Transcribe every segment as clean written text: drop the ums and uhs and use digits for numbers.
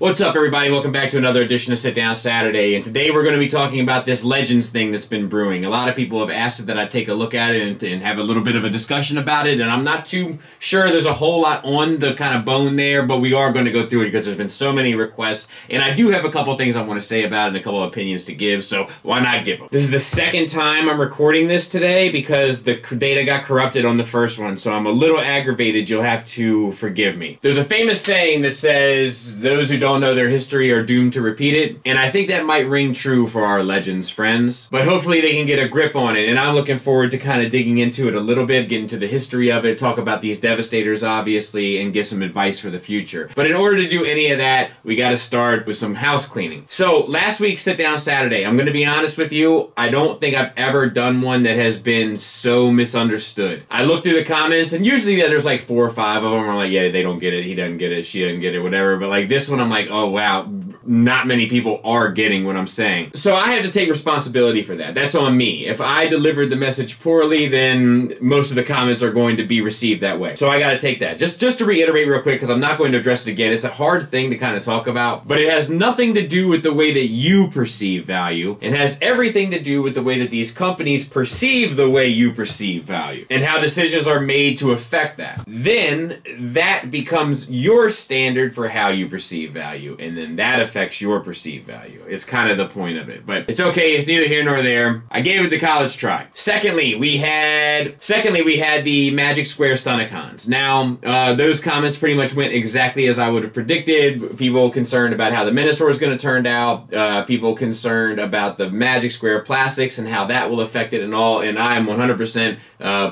What's up, everybody? Welcome back to another edition of Sit Down Saturday, and today we're going to be talking about this Legends thing that's been brewing. A lot of people have asked that I take a look at it and have a little bit of a discussion about it, and I'm not too sure there's a whole lot on the kind of bone there, but we are going to go through it because there's been so many requests, and I do have a couple things I want to say about it and a couple of opinions to give, so why not give them? This is the second time I'm recording this today because the data got corrupted on the first one, so I'm a little aggravated. You'll have to forgive me. There's a famous saying that says, those who don't know their history are doomed to repeat it, and I think that might ring true for our Legends friends, but hopefully they can get a grip on it, and I'm looking forward to kind of digging into it a little bit, get into the history of it, talk about these Devastators, obviously, and get some advice for the future. But in order to do any of that, we got to start with some house cleaning. So, last week's Sit Down Saturday, I'm going to be honest with you, I don't think I've ever done one that has been so misunderstood. I look through the comments, and usually there's like 4 or 5 of them are like, yeah, they don't get it, he doesn't get it, she doesn't get it, whatever, but like this one I'm like, oh wow, not many people are getting what I'm saying. So I have to take responsibility for that. That's on me. If I delivered the message poorly, then most of the comments are going to be received that way. So I got to take that. Just to reiterate real quick, because I'm not going to address it again. It's a hard thing to kind of talk about, but it has nothing to do with the way that you perceive value. It has everything to do with the way that these companies perceive the way you perceive value and how decisions are made to affect that. Then that becomes your standard for how you perceive value, and then that affects your perceived value. It's kind of the point of it, but it's okay. It's neither here nor there. I gave it the college try. Secondly, we had the Magic Square Stunticons. Now, those comments pretty much went exactly as I would have predicted. People concerned about how the Minotaur is going to turn out. People concerned about the Magic Square plastics and how that will affect it and all. And I am 100%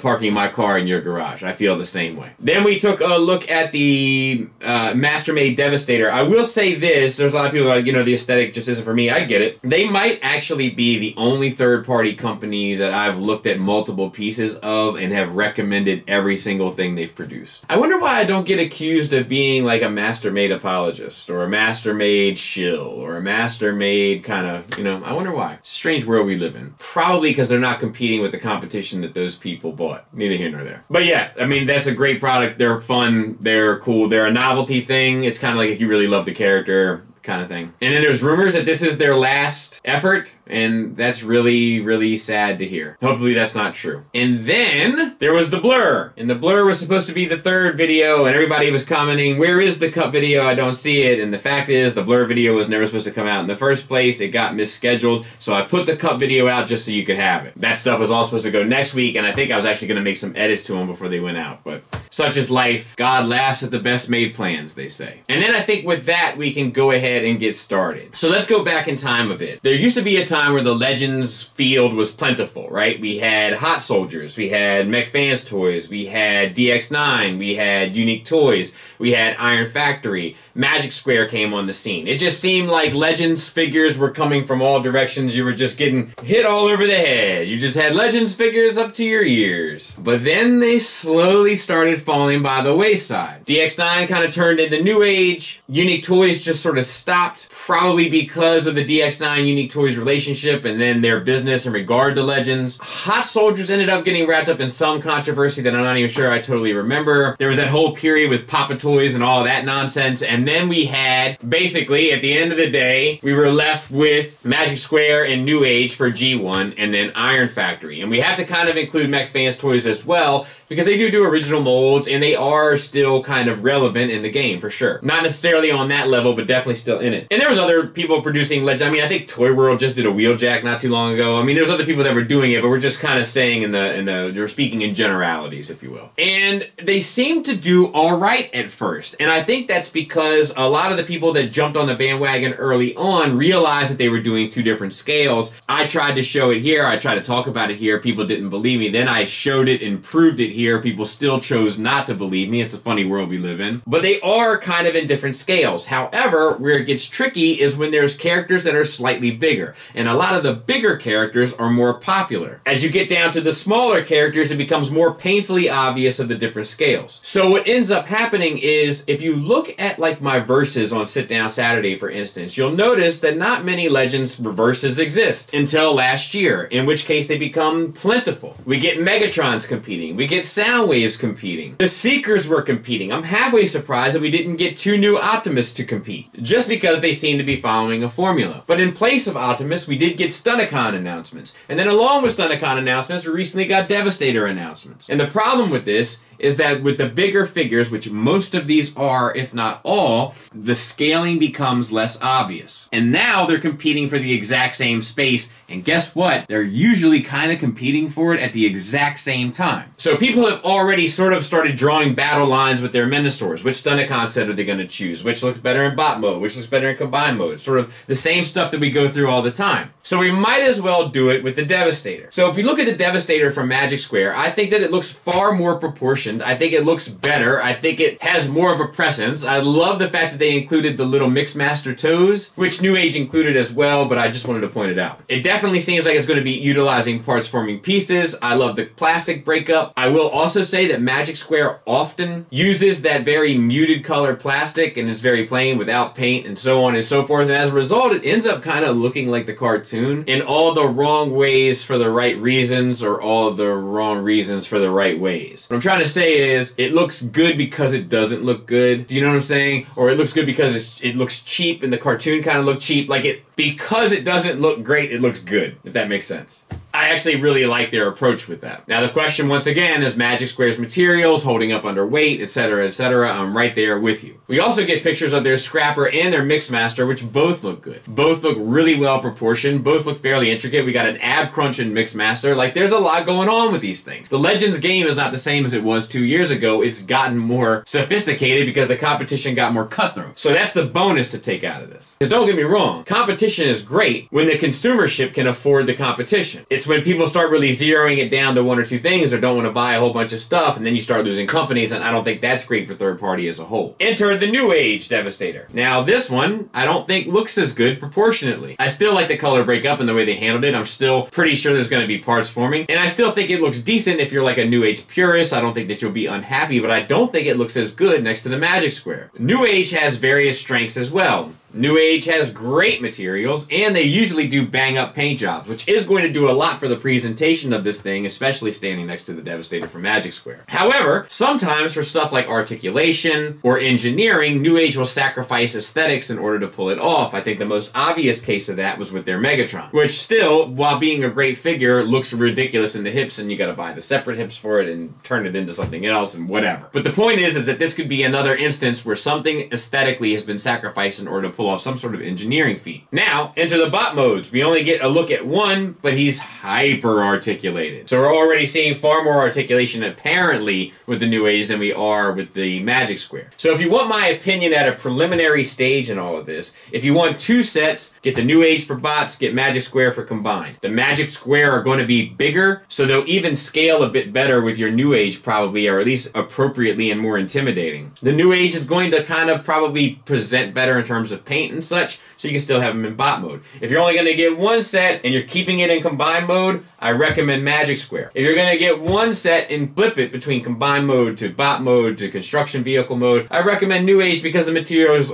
parking my car in your garage. I feel the same way. Then we took a look at the Master-Made Devastator. I will say this. There's a lot of people like, you know, the aesthetic just isn't for me. I get it. They might actually be the only third-party company that I've looked at multiple pieces of and have recommended every single thing they've produced. I wonder why I don't get accused of being like a Master-Made apologist or a Master-Made shill or a Master-Made kind of, you know, I wonder why. Strange world we live in. Probably because they're not competing with the competition that those people bought. Neither here nor there. But yeah, I mean, that's a great product. They're fun. They're cool. They're a novelty thing. It's kind of like if you really love the character kind of thing. And then there's rumors that this is their last effort, and that's really, really sad to hear. Hopefully that's not true. And then there was the blur, and the blur was supposed to be the third video, and everybody was commenting, where is the cut video? I don't see it. And the fact is, the blur video was never supposed to come out in the first place. It got misscheduled, so I put the cut video out just so you could have it. That stuff was all supposed to go next week, and I think I was actually going to make some edits to them before they went out, but such is life. God laughs at the best made plans, they say. And then I think with that, we can go ahead and get started. So let's go back in time a bit. There used to be a time where the Legends field was plentiful, right? We had Hot Soldiers, we had Mech Fans toys, we had DX9, we had Unique Toys, we had Iron Factory, Magic Square came on the scene. It just seemed like Legends figures were coming from all directions. You were just getting hit all over the head. You just had Legends figures up to your ears. But then they slowly started falling by the wayside. DX9 kind of turned into New Age. Unique Toys just sort of stopped, probably because of the DX9 Unique Toys relationship and then their business in regard to Legends. Hot Soldiers ended up getting wrapped up in some controversy that I'm not even sure I totally remember. There was that whole period with Papa Toys and all that nonsense, and then we had, basically, at the end of the day, we were left with Magic Square and New Age for G1, and then Iron Factory. And we have to kind of include Mech Fans Toys as well, because they do original molds, and they are still kind of relevant in the game, for sure. Not necessarily on that level, but definitely still in it. And there was other people producing Legends. I mean, I think Toy World just did a Wheeljack not too long ago. I mean, there's other people that were doing it, but we're just kind of saying they're speaking in generalities, if you will. And they seemed to do all right at first. And I think that's because a lot of the people that jumped on the bandwagon early on realized that they were doing 2 different scales. I tried to show it here. I tried to talk about it here. People didn't believe me. Then I showed it and proved it here. People still chose not to believe me. It's a funny world we live in. But they are kind of in different scales. However, where it gets tricky is when there's characters that are slightly bigger. And a lot of the bigger characters are more popular. As you get down to the smaller characters, it becomes more painfully obvious of the different scales. So what ends up happening is, if you look at like my verses on Sit Down Saturday, for instance, you'll notice that not many Legends verses exist until last year, in which case they become plentiful. We get Megatrons competing. We get Soundwaves competing. The Seekers were competing. I'm halfway surprised that we didn't get 2 new Optimists to compete. Just because they seem to be following a formula. But in place of Optimus, we did get Stunticon announcements. And then along with Stunticon announcements, we recently got Devastator announcements. And the problem with this is that with the bigger figures, which most of these are, if not all, the scaling becomes less obvious. And now they're competing for the exact same space, and guess what? They're usually kind of competing for it at the exact same time. So people have already sort of started drawing battle lines with their Menasors. Which Stunticon set are they going to choose? Which looks better in bot mode? Which looks better in combined mode? Sort of the same stuff that we go through all the time. So we might as well do it with the Devastator. So if we look at the Devastator from Magic Square, I think that it looks far more proportioned. I think it looks better. I think it has more of a presence. I love the fact that they included the little Mixmaster toes, which New Age included as well, but I just wanted to point it out. It definitely seems like it's going to be utilizing parts forming pieces. I love the plastic breakup. I will also say that Magic Square often uses that very muted color plastic and is very plain without paint and so on and so forth, and as a result it ends up kind of looking like the cartoon in all the wrong ways for the right reasons, or all the wrong reasons for the right ways. What I'm trying to say is it looks good because it doesn't look good. Do you know what I'm saying? Or it looks good because it looks cheap and the cartoon kind of looked cheap. Like because it doesn't look great, it looks good, if that makes sense. I actually really like their approach with that. Now the question once again is Magic Square's materials, holding up under weight, etc., etc. I'm right there with you. We also get pictures of their Scrapper and their Mixmaster, which both look good. Both look really well proportioned. Both look fairly intricate. We got an ab crunching Mixmaster. Like, there's a lot going on with these things. The Legends game is not the same as it was 2 years ago. It's gotten more sophisticated because the competition got more cutthroat. So that's the bonus to take out of this. Because don't get me wrong, competition is great when the consumership can afford the competition. It's when people start really zeroing it down to one or two things or don't want to buy a whole bunch of stuff, and then you start losing companies, and I don't think that's great for third party as a whole. Enter the New Age Devastator. Now this one, I don't think looks as good proportionately. I still like the color breakup and the way they handled it. I'm still pretty sure there's going to be parts forming, and I still think it looks decent if you're like a New Age purist. I don't think that you'll be unhappy, but I don't think it looks as good next to the Magic Square. New Age has various strengths as well. New Age has great materials, and they usually do bang-up paint jobs, which is going to do a lot for the presentation of this thing, especially standing next to the Devastator from Magic Square. However, sometimes for stuff like articulation or engineering, New Age will sacrifice aesthetics in order to pull it off. I think the most obvious case of that was with their Megatron, which still, while being a great figure, looks ridiculous in the hips, and you gotta buy the separate hips for it and turn it into something else and whatever. But the point is that this could be another instance where something aesthetically has been sacrificed in order to pull off some sort of engineering feat. Now, enter the bot modes. We only get a look at one, but he's hyper articulated. So we're already seeing far more articulation apparently with the New Age than we are with the Magic Square. So if you want my opinion at a preliminary stage in all of this, if you want two sets, get the New Age for bots, get Magic Square for combined. The Magic Square are going to be bigger, so they'll even scale a bit better with your New Age probably, or at least appropriately and more intimidating. The New Age is going to kind of probably present better in terms of paint and such, so you can still have them in bot mode. If you're only going to get one set and you're keeping it in combined mode, I recommend Magic Square. If you're going to get one set and flip it between combined mode to bot mode to construction vehicle mode, I recommend New Age because the materials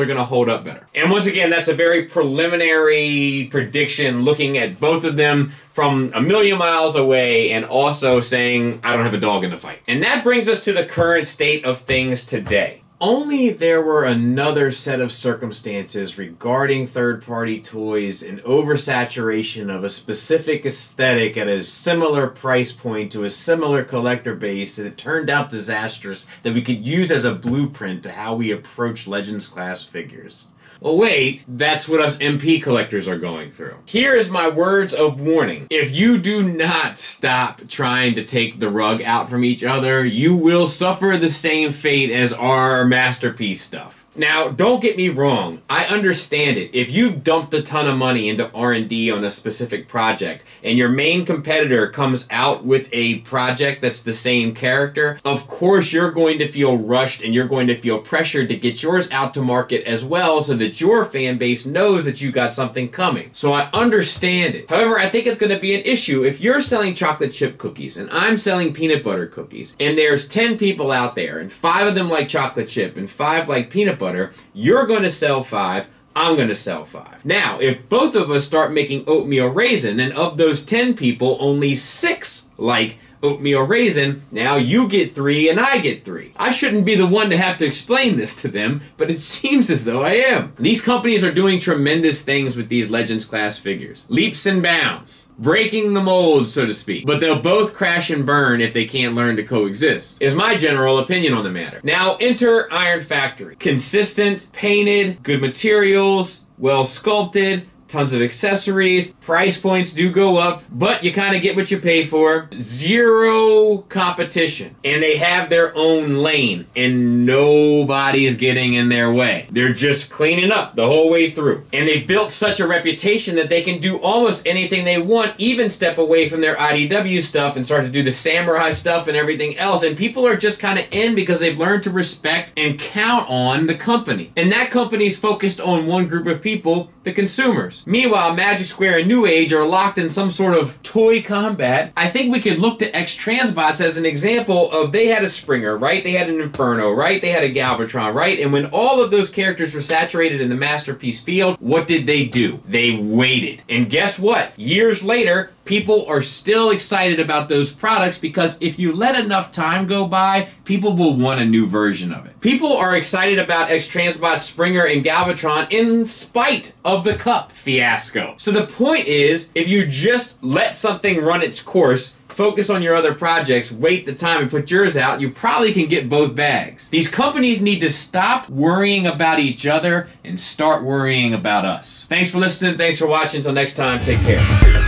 are going to hold up better. And once again, that's a very preliminary prediction looking at both of them from a million miles away and also saying I don't have a dog in the fight. And that brings us to the current state of things today. Only there were another set of circumstances regarding third-party toys and oversaturation of a specific aesthetic at a similar price point to a similar collector base that it turned out disastrous that we could use as a blueprint to how we approach Legends class figures. Well, wait, that's what us MP collectors are going through. Here is my words of warning. If you do not stop trying to take the rug out from each other, you will suffer the same fate as our masterpiece stuff. Now, don't get me wrong, I understand it. If you've dumped a ton of money into R&D on a specific project, and your main competitor comes out with a project that's the same character, of course you're going to feel rushed and you're going to feel pressured to get yours out to market as well so that your fan base knows that you got something coming. So I understand it. However, I think it's going to be an issue if you're selling chocolate chip cookies and I'm selling peanut butter cookies, and there's 10 people out there and 5 of them like chocolate chip and 5 like peanut butter. You're going to sell 5, I'm going to sell 5. Now, if both of us start making oatmeal raisin, and of those 10 people, only 6 like oatmeal raisin, now you get 3 and I get 3. I shouldn't be the one to have to explain this to them, but it seems as though I am. These companies are doing tremendous things with these Legends class figures. Leaps and bounds. Breaking the mold, so to speak. But they'll both crash and burn if they can't learn to coexist, is my general opinion on the matter. Now, enter Iron Factory. Consistent, painted, good materials, well sculpted, tons of accessories, price points do go up, but you kind of get what you pay for. Zero competition. And they have their own lane, and nobody's getting in their way. They're just cleaning up the whole way through. And they've built such a reputation that they can do almost anything they want, even step away from their IDW stuff and start to do the samurai stuff and everything else. And people are just kind of in because they've learned to respect and count on the company. And that company's focused on one group of people, the consumers. Meanwhile, Magic Square and New Age are locked in some sort of toy combat. I think we could look to X-Transbots as an example of they had a Springer, right? They had an Inferno, right? They had a Galvatron, right? And when all of those characters were saturated in the Masterpiece field, what did they do? They waited. And guess what? Years later, people are still excited about those products because if you let enough time go by, people will want a new version of it. People are excited about X-Transbot, Springer, and Galvatron in spite of the Cup fiasco. So the point is, if you just let something run its course, focus on your other projects, wait the time, and put yours out, you probably can get both bags. These companies need to stop worrying about each other and start worrying about us. Thanks for listening. Thanks for watching. Until next time, take care.